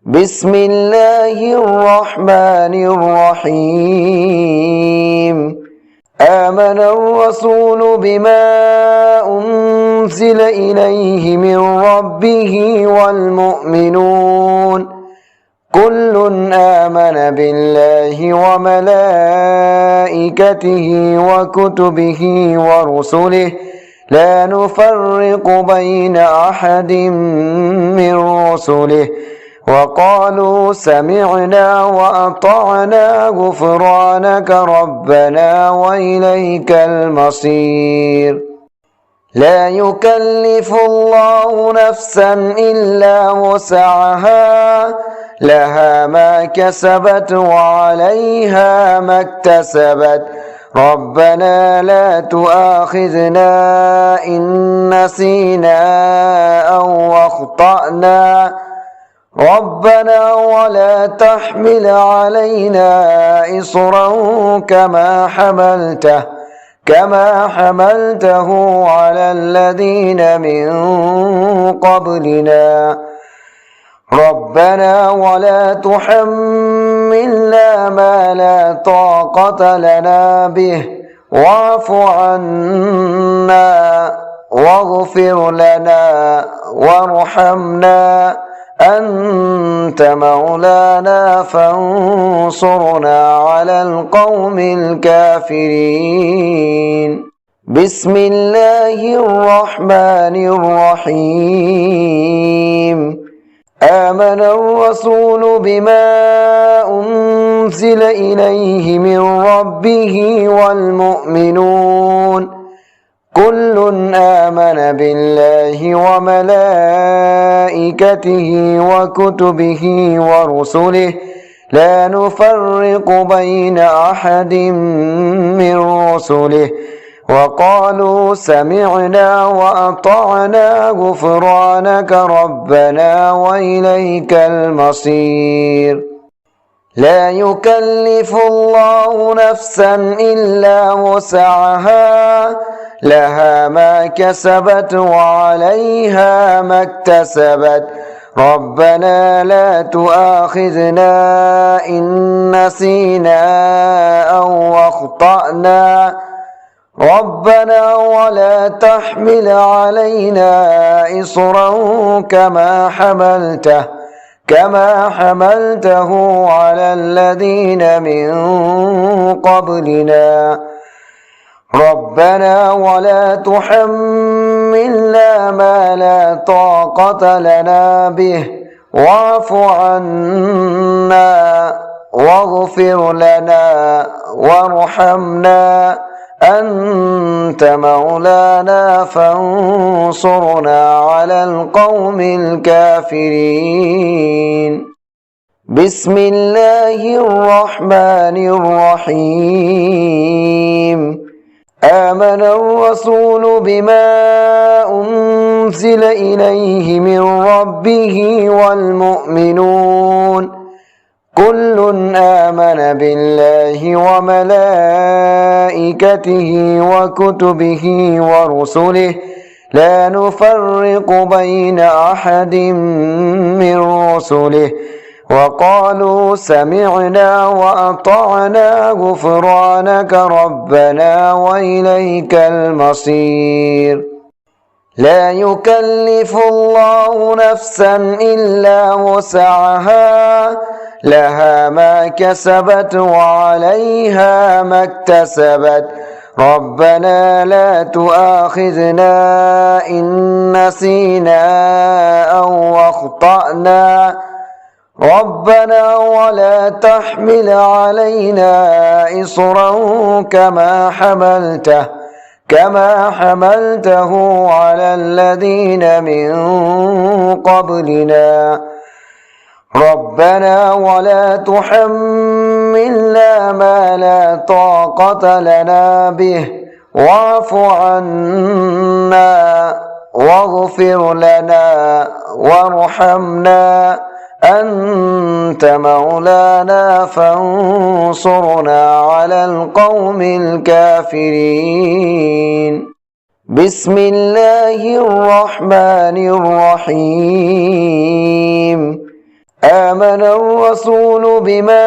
بسم الله الرحمن الرحيم آمن الرسول بما أنزل إليه من ربه والمؤمنون كل آمن بالله وملائكته وكتبه ورسله لا نفرق بين أحد من رسله وقالوا سمعنا وأطعنا غفرانك ربنا وإليك المصير لا يكلف الله نفسا إلا وسعها لها ما كسبت وعليها ما اكتسبت ربنا لا تؤاخذنا إن نسينا أو أخطأنا ربنا ولا تحمل علينا إصرا كما حملته على الذين من قبلنا ربنا ولا تحملنا ما لا طاقة لنا به واعف عنا واغفر لنا وارحمنا أنت مولانا فانصرنا على القوم الكافرين بسم الله الرحمن الرحيم آمن الرسول بما أنزل إليه من ربه والمؤمنون كل آمن بالله وملائكته وكتبه ورسله لا نفرق بين أحد من رسله وقالوا سمعنا وأطعنا غفرانك ربنا وإليك المصير لا يكلف الله نفسا إلا وسعها لها ما كسبت وعليها ما اكتسبت ربنا لا تؤاخذنا إن نسينا أو أخطأنا ربنا ولا تحمل علينا إصرا كما حملته على الذين من قبلنا ربنا ولا تحملنا ما لا طاقة لنا به واعف عنا واغفر لنا وارحمنا أنت مولانا فانصرنا على القوم الكافرين بسم الله الرحمن الرحيم آمن الرسول بما أنزل إليه من ربه والمؤمنون كل آمن بالله وملائكته وكتبه ورسله لا نفرق بين أحد من رسله وقالوا سمعنا وأطعنا غفرانك ربنا وإليك المصير لا يكلف الله نفسا إلا وسعها لها ما كسبت وعليها ما اكتسبت ربنا لا تؤاخذنا إن نسينا أو أخطأنا ربنا ولا تحمل علينا إصرا كما حملته على الذين من قبلنا ربنا ولا تحملنا ما لا طاقة لنا به واعف عنا واغفر لنا وارحمنا أنت مولانا فانصرنا على القوم الكافرين بسم الله الرحمن الرحيم آمن الرسول بما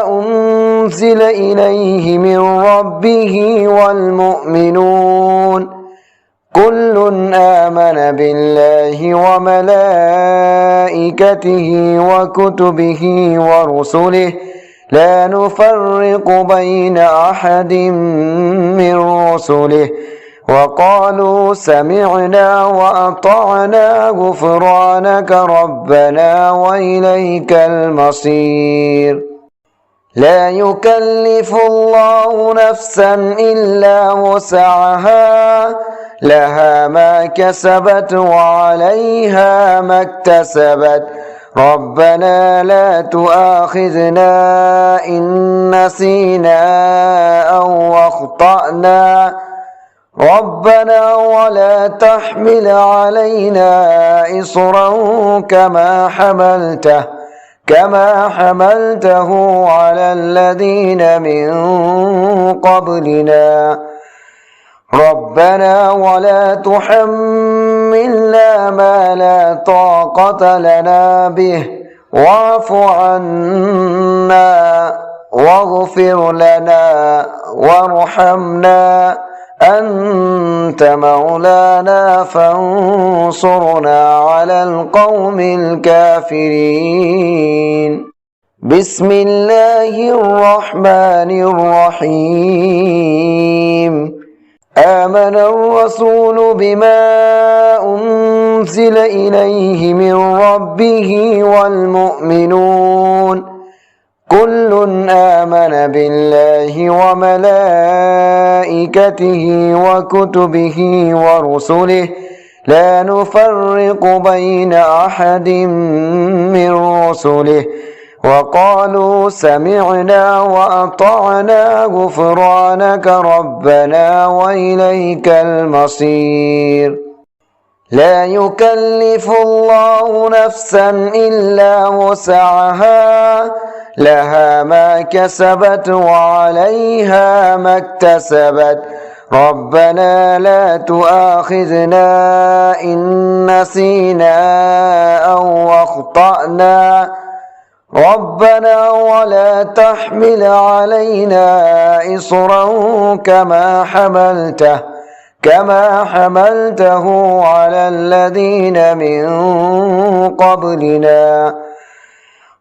أنزل إليه من ربه والمؤمنون كل آمن بالله وملائكته وكتبه ورسله لا نفرق بين أحد من رسله وقالوا سمعنا وأطعنا غفرانك ربنا وإليك المصير لا يكلف الله نفسا إلا وسعها لها ما كسبت وعليها ما اكتسبت ربنا لا تؤاخذنا إن نسينا أو أخطأنا ربنا ولا تحمل علينا إصرا كما حملته على الذين من قبلنا ربنا ولا تحملنا ما لا طاقة لنا به واعف عنا واغفر لنا وارحمنا أنت مولانا فانصرنا على القوم الكافرين بسم الله الرحمن الرحيم آمن الرسول بما أنزل إليه من ربه والمؤمنون كل آمن بالله وملائكته وكتبه ورسله لا نفرق بين أحد من رسله وقالوا سمعنا وأطعنا غفرانك ربنا وإليك المصير لا يكلف الله نفسا إلا وسعها لها ما كسبت وعليها ما اكتسبت ربنا لا تؤاخذنا إن نسينا أو أخطأنا ربنا ولا تحمل علينا إصرا كما حملته على الذين من قبلنا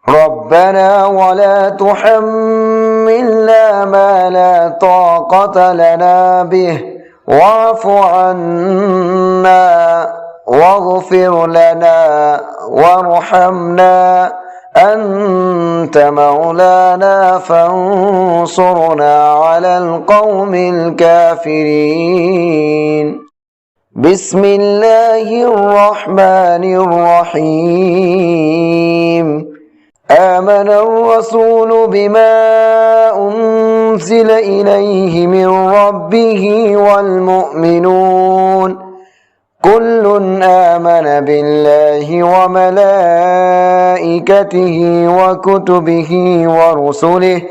ربنا ولا تحملنا ما لا طاقة لنا به واعف عنا واغفر لنا وارحمنا أنت مولانا فانصرنا على القوم الكافرين بسم الله الرحمن الرحيم آمن الرسول بما أنزل إليه من ربه والمؤمنون كل آمن بالله وملائكته وكتبه ورسله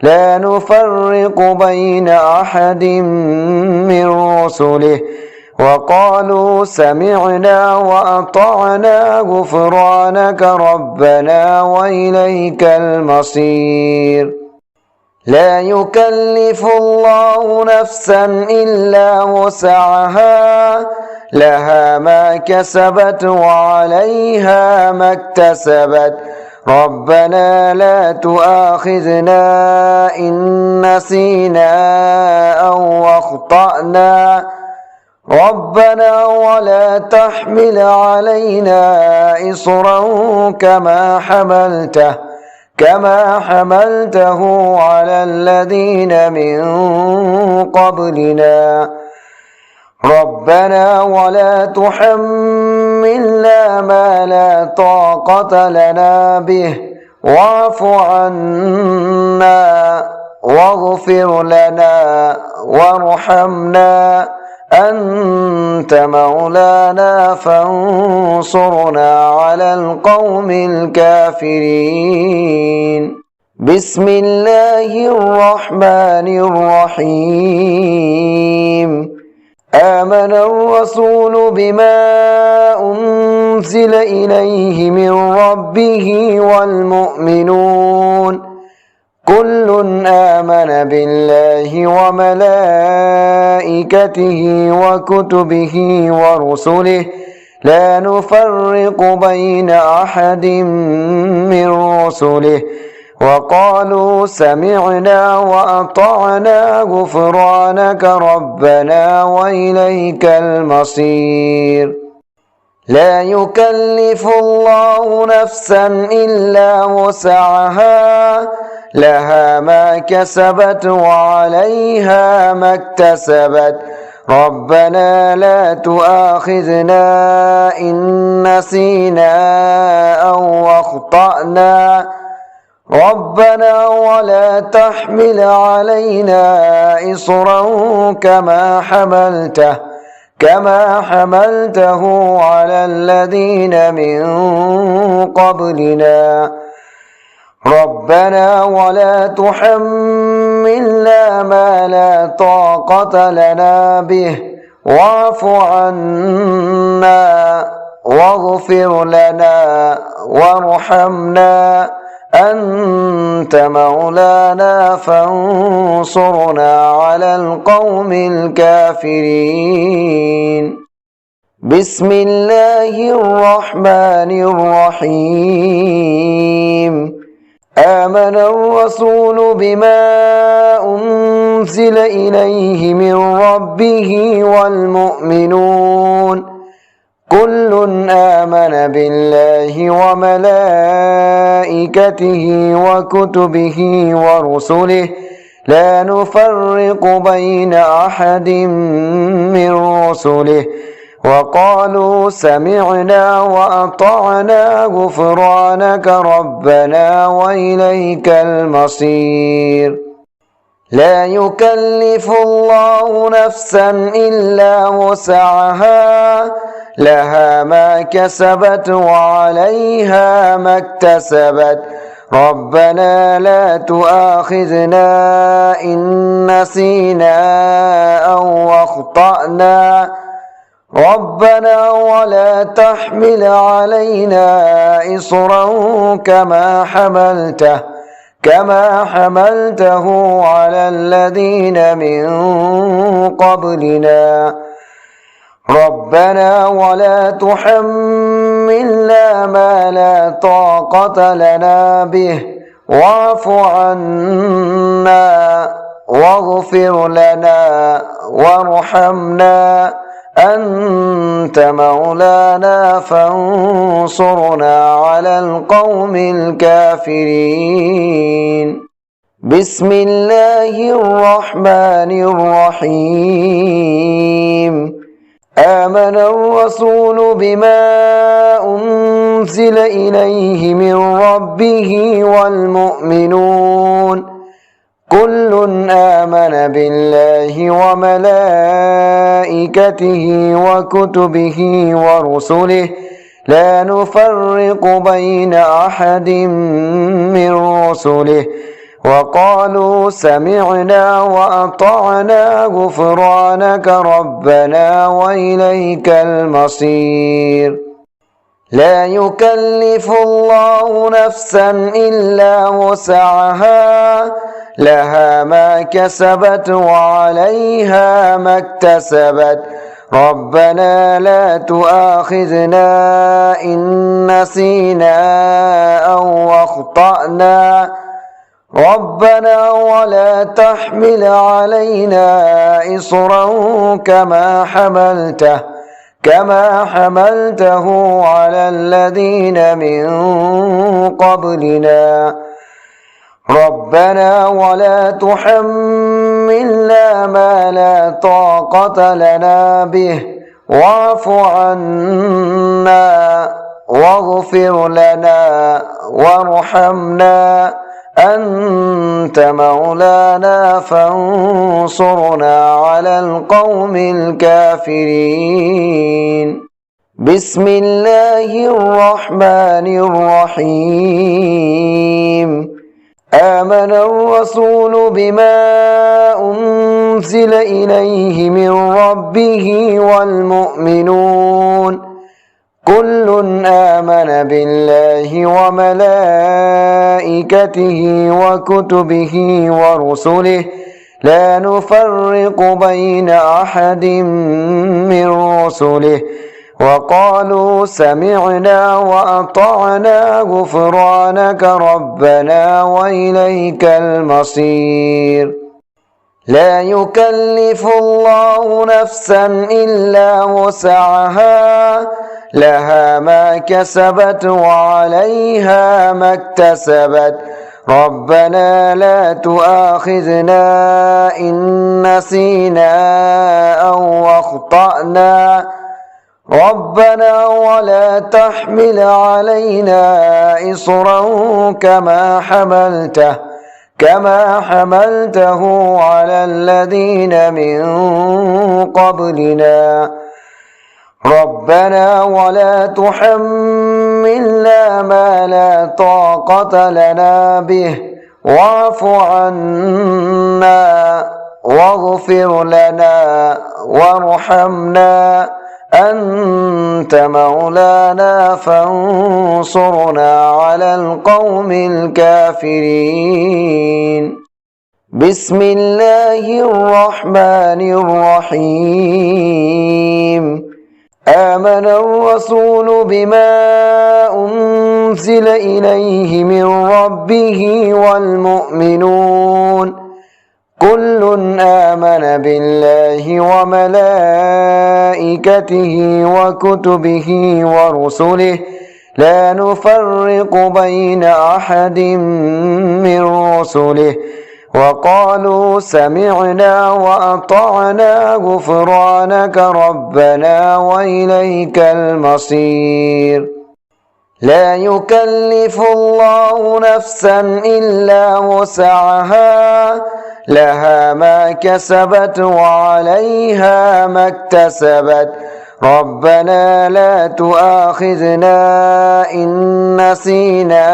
لا نفرق بين أحد من رسله وقالوا سمعنا وأطعنا غفرانك ربنا وإليك المصير لا يكلف الله نفسا إلا وسعها لها ما كسبت وعليها ما اكتسبت ربنا لا تؤاخذنا إن نسينا أو أخطأنا ربنا ولا تحمل علينا إصرا كما حملته على الذين من قبلنا ربنا ولا تحملنا ما لا طاقة لنا به واعف عنا واغفر لنا وارحمنا أنت مولانا فانصرنا على القوم الكافرين بسم الله الرحمن الرحيم آمن الرسول بما أنزل إليه من ربه والمؤمنون كل آمن بالله وملائكته وكتبه ورسله لا نفرق بين أحد من رسله وقالوا سمعنا وأطعنا غفرانك ربنا وإليك المصير لا يكلف الله نفسا إلا وسعها لها ما كسبت وعليها ما اكتسبت ربنا لا تؤاخذنا إن نسينا أو أخطأنا ربنا ولا تحمل علينا إصرا كما حملته على الذين من قبلنا ربنا ولا تحملنا ما لا طاقة لنا به واعف عنا واغفر لنا وارحمنا أنت مولانا فانصرنا على القوم الكافرين بسم الله الرحمن الرحيم آمن الرسول بما أنزل إليه من ربه والمؤمنون كل آمن بالله وملائكته وكتبه ورسله لا نفرق بين أحد من رسله وقالوا سمعنا وأطعنا غفرانك ربنا وإليك المصير لا يكلف الله نفسا إلا وسعها لها ما كسبت وعليها ما اكتسبت ربنا لا تؤاخذنا إن نسينا أو أخطأنا ربنا ولا تحمل علينا إصرا كما حملته على الذين من قبلنا ربنا ولا تحملنا ما لا طاقة لنا به واعف عنا واغفر لنا وارحمنا أنت مولانا فانصرنا على القوم الكافرين بسم الله الرحمن الرحيم آمن الرسول بما أنزل إليه من ربه والمؤمنون كل آمن بالله وملائكته وكتبه ورسله لا نفرق بين أحد من رسله وقالوا سمعنا وأطعنا غفرانك ربنا وإليك المصير لا يكلف الله نفسا إلا وسعها لها ما كسبت وعليها ما اكتسبت ربنا لا تؤاخذنا إن نسينا أو أخطأنا ربنا ولا تحمل علينا إصرا كما حملته على الذين من قبلنا ربنا ولا تحملنا ما لا طاقة لنا به واعف عنا واغفر لنا وارحمنا أنت مولانا فانصرنا على القوم الكافرين بسم الله الرحمن الرحيم آمن الرسول بما أنزل إليه من ربه والمؤمنون كل آمن بالله وملائكته وكتبه ورسله لا نفرق بين أحد من رسله وقالوا سمعنا وأطعنا غفرانك ربنا وإليك المصير لا يكلف الله نفسا إلا وسعها لها ما كسبت وعليها ما اكتسبت ربنا لا تؤاخذنا إن نسينا أو أخطأنا ربنا ولا تحمل علينا إصرا كما حملته على الذين من قبلنا ربنا ولا تحملنا ما لا طاقة لنا به واعف عنا واغفر لنا وارحمنا أنت مولانا فانصرنا على القوم الكافرين بسم الله الرحمن الرحيم آمن الرسول بما أنزل إليه من ربه والمؤمنون كل آمن بالله وملائكته وكتبه ورسله لا نفرق بين أحد من رسله وقالوا سمعنا وأطعنا غفرانك ربنا وإليك المصير لا يكلف الله نفسا إلا وسعها لها ما كسبت وعليها ما اكتسبت ربنا لا تؤاخذنا إن نسينا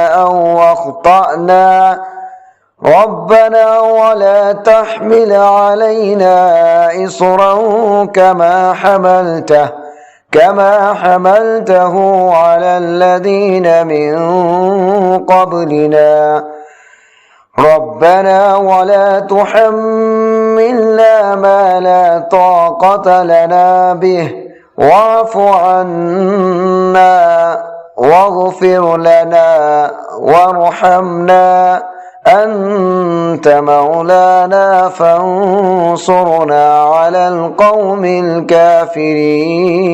أو أخطأنا ربنا ولا تحمل علينا إصرا كما حملته على الذين من قبلنا ربنا ولا تحملنا ما لا طاقة لنا به واعف عنا واغفر لنا وارحمنا أنت مولانا فانصرنا على القوم الكافرين